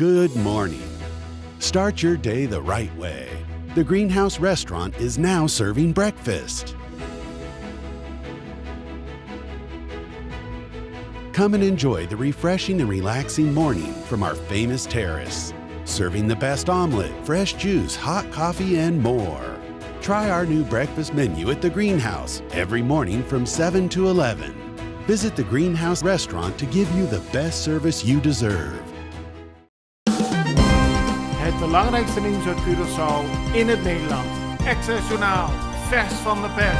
Good morning. Start your day the right way. The Greenhouse Restaurant is now serving breakfast. Come and enjoy the refreshing and relaxing morning from our famous terrace. Serving the best omelet, fresh juice, hot coffee, and more. Try our new breakfast menu at the Greenhouse every morning from 7 to 11. Visit the Greenhouse Restaurant to give you the best service you deserve. Het belangrijkste nieuws uit Curaçao in het Nederland. Access Journaal, vers van de pers.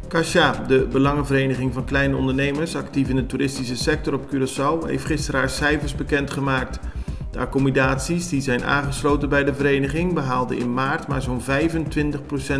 CASA, de Belangenvereniging van Kleine Ondernemers, actief in de toeristische sector op Curaçao, heeft gisteren haar cijfers bekendgemaakt. De accommodaties die zijn aangesloten bij de vereniging behaalden in maart maar zo'n 25%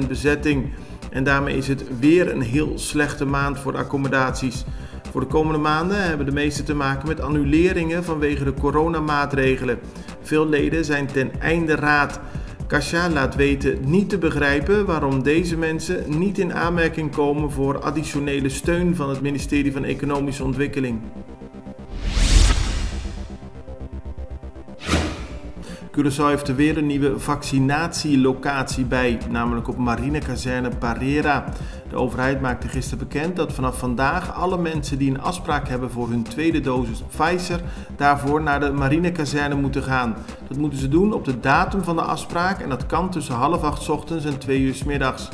bezetting. En daarmee is het weer een heel slechte maand voor de accommodaties. Voor de komende maanden hebben de meeste te maken met annuleringen vanwege de coronamaatregelen. Veel leden zijn ten einde raad. CASA laat weten niet te begrijpen waarom deze mensen niet in aanmerking komen voor additionele steun van het ministerie van Economische Ontwikkeling. Curaçao heeft er weer een nieuwe vaccinatielocatie bij, namelijk op Marinekazerne Parera. De overheid maakte gisteren bekend dat vanaf vandaag alle mensen die een afspraak hebben voor hun tweede dosis Pfizer daarvoor naar de Marinekazerne moeten gaan. Dat moeten ze doen op de datum van de afspraak en dat kan tussen 7:30 ochtends en 2 uur 's middags.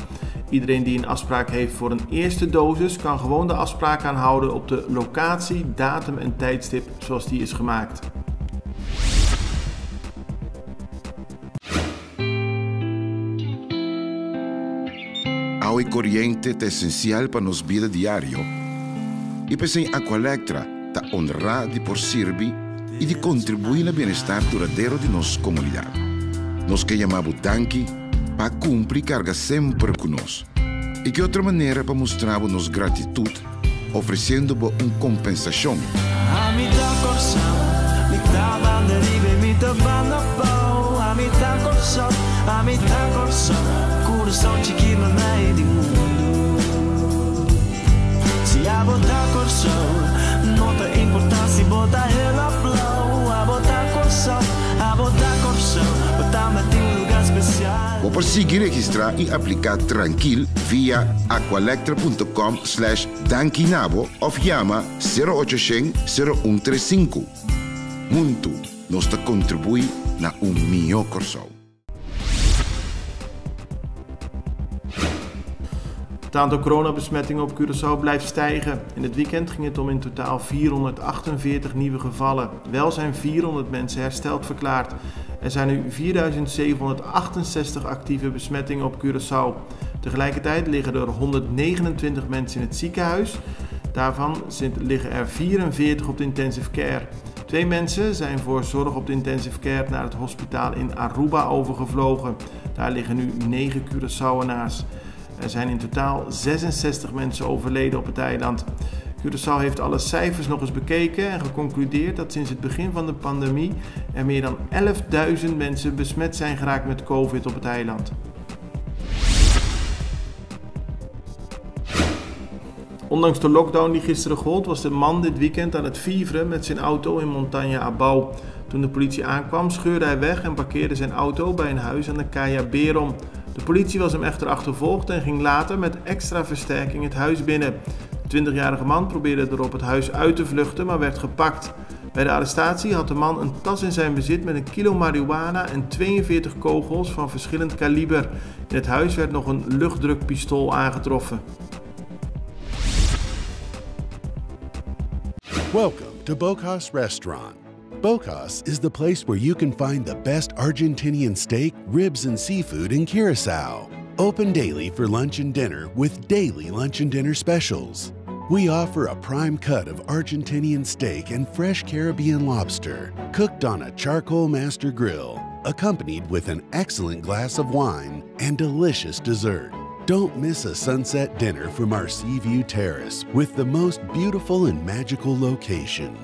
Iedereen die een afspraak heeft voor een eerste dosis kan gewoon de afspraak aanhouden op de locatie, datum en tijdstip zoals die is gemaakt. Agua y corriente é essencial para nos vida diário. E pensei Aqualectra ta honra de por servir e de contribuir no bem-estar duradouro de nossa comunidade. Nós que chamamos danke para cumprir carga sempre conosco. E que outra maneira para mostrar nossa gratitude, oferecendo uma compensação. Coração chiquinho no meio do mundo. Se a botar coração, nota a importância, botar ela blow. A botar coração, botar-me em lugar especial. Vou conseguir registrar e aplicar tranquilo via aqualectra.com/dankinabo ou chama 0800 0135. Muito nos contribui na melhor coração. Het aantal coronabesmettingen op Curaçao blijft stijgen. In het weekend ging het om in totaal 448 nieuwe gevallen. Wel zijn 400 mensen hersteld verklaard. Er zijn nu 4768 actieve besmettingen op Curaçao. Tegelijkertijd liggen er 129 mensen in het ziekenhuis. Daarvan liggen er 44 op de intensive care. 2 mensen zijn voor zorg op de intensive care naar het hospitaal in Aruba overgevlogen. Daar liggen nu 9 Curaçaoënaars. Er zijn in totaal 66 mensen overleden op het eiland. Curaçao heeft alle cijfers nog eens bekeken en geconcludeerd dat sinds het begin van de pandemie er meer dan 11.000 mensen besmet zijn geraakt met COVID op het eiland. Ondanks de lockdown die gisteren gold, was de man dit weekend aan het fieveren met zijn auto in Montagne Abau. Toen de politie aankwam, scheurde hij weg en parkeerde zijn auto bij een huis aan de Kaya Berom. De politie was hem echter achtervolgd en ging later met extra versterking het huis binnen. De 20-jarige man probeerde erop het huis uit te vluchten, maar werd gepakt. Bij de arrestatie had de man een tas in zijn bezit met 1 kilo marihuana en 42 kogels van verschillend kaliber. In het huis werd nog een luchtdrukpistool aangetroffen. Welcome to Bocas Restaurant. Bocas is the place where you can find the best Argentinian steak, ribs, and seafood in Curaçao. Open daily for lunch and dinner with daily lunch and dinner specials. We offer a prime cut of Argentinian steak and fresh Caribbean lobster, cooked on a charcoal master grill, accompanied with an excellent glass of wine and delicious dessert. Don't miss a sunset dinner from our Seaview Terrace with the most beautiful and magical location.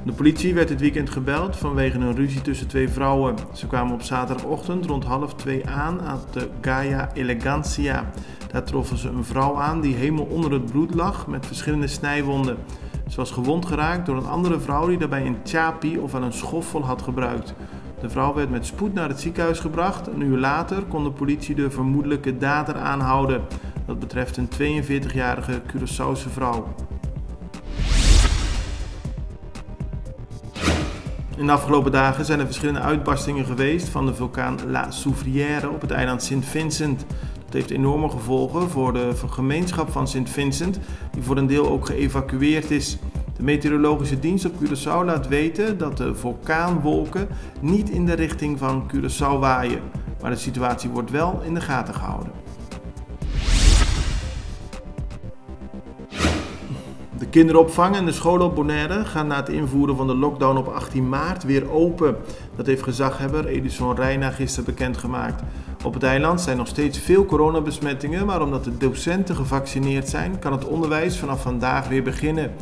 De politie werd dit weekend gebeld vanwege een ruzie tussen twee vrouwen. Ze kwamen op zaterdagochtend rond 1:30 aan de Gaia Elegancia. Daar troffen ze een vrouw aan die helemaal onder het bloed lag met verschillende snijwonden. Ze was gewond geraakt door een andere vrouw die daarbij een chapi of wel een schoffel had gebruikt. De vrouw werd met spoed naar het ziekenhuis gebracht. Een uur later kon de politie de vermoedelijke dader aanhouden. Dat betreft een 42-jarige Curaçaose vrouw. In de afgelopen dagen zijn er verschillende uitbarstingen geweest van de vulkaan La Soufrière op het eiland Sint Vincent. Dat heeft enorme gevolgen voor de gemeenschap van Sint Vincent, die voor een deel ook geëvacueerd is. De meteorologische dienst op Curaçao laat weten dat de vulkaanwolken niet in de richting van Curaçao waaien, maar de situatie wordt wel in de gaten gehouden. De kinderopvang en de scholen op Bonaire gaan na het invoeren van de lockdown op 18 maart weer open. Dat heeft gezaghebber Edison Reina gisteren bekendgemaakt. Op het eiland zijn nog steeds veel coronabesmettingen, maar omdat de docenten gevaccineerd zijn, kan het onderwijs vanaf vandaag weer beginnen.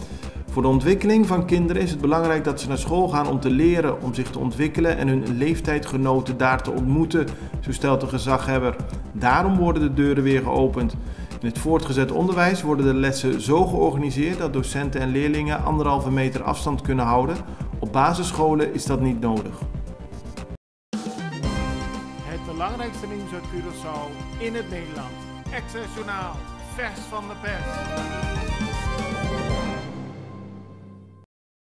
Voor de ontwikkeling van kinderen is het belangrijk dat ze naar school gaan om te leren, om zich te ontwikkelen en hun leeftijdgenoten daar te ontmoeten, zo stelt de gezaghebber. Daarom worden de deuren weer geopend. In het voortgezet onderwijs worden de lessen zo georganiseerd dat docenten en leerlingen 1,5 meter afstand kunnen houden. Op basisscholen is dat niet nodig. Het belangrijkste nieuws uit Curaçao in het Nederland. Extra Journaal, vers van de pers.